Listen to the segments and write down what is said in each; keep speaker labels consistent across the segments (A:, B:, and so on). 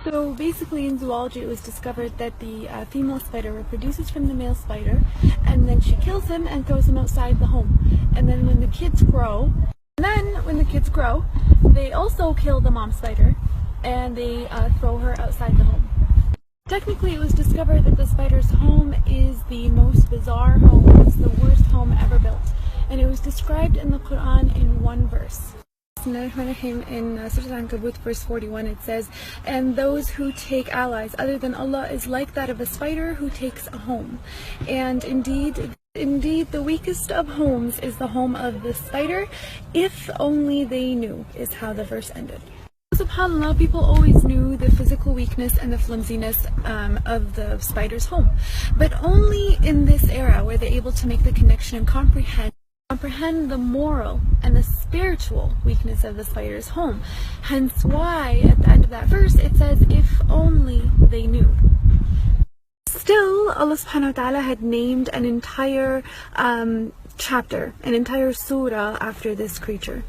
A: So basically in zoology it was discovered that the female spider reproduces from the male spider, and then she kills him and throws him outside the home. And then when the kids grow, they also kill the mom spider and they throw her outside the home. Technically it was discovered that the spider's home is the most bizarre home. It's the worst home ever built. And it was described in the Quran in one verse. In Surah Al-Ankabut verse 41 it says, "And those who take allies other than Allah is like that of a spider who takes a home. And indeed the weakest of homes is the home of the spider, if only they knew," is how the verse ended. SubhanAllah, people always knew the physical weakness and the flimsiness of the spider's home. But only in this era were they able to make the connection and comprehend the moral and the spiritual weakness of the spider's home. Hence why at the end of that verse it says, "If only they knew." Still, Allah subhanahu wa ta'ala had named an entire chapter, an entire surah after this creature.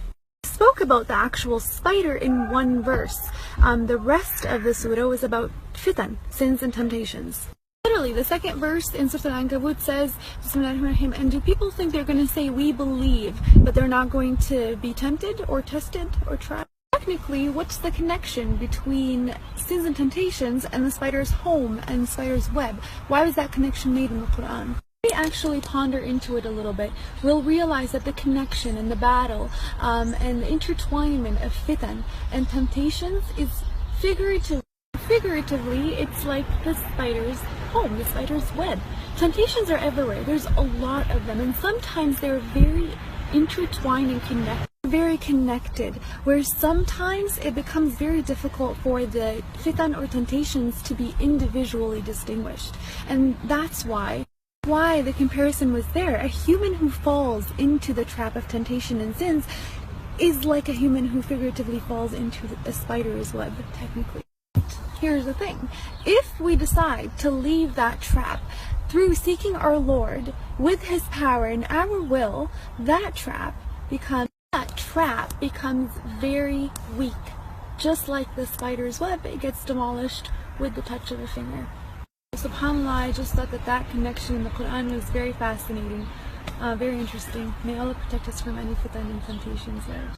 A: Spoke about the actual spider in one verse. The rest of the surah was about fitan, sins and temptations. Literally, the second verse in Surah Al-Ankabut says, "Bismillahirrahmanirrahim," and do people think they're going to say we believe, but they're not going to be tempted or tested or tried? Technically, what's the connection between sins and temptations and the spider's home and the spider's web? Why was that connection made in the Quran? If we actually ponder into it a little bit, we'll realize that the connection and the battle and the intertwinement of fitan and temptations is figuratively, it's like the spider's home, the spider's web. Temptations are everywhere. There's a lot of them, and sometimes they're very intertwined and connected, where sometimes it becomes very difficult for the fitan or temptations to be individually distinguished. And that's why the comparison was there. A human who falls into the trap of temptation and sins is like a human who figuratively falls into a spider's web, technically. Here's the thing. If we decide to leave that trap through seeking our Lord with His power and our will, that trap becomes very weak. Just like the spider's web, it gets demolished with the touch of a finger. SubhanAllah, I just thought that connection in the Quran was very fascinating, very interesting. May Allah protect us from any fitan and temptations there.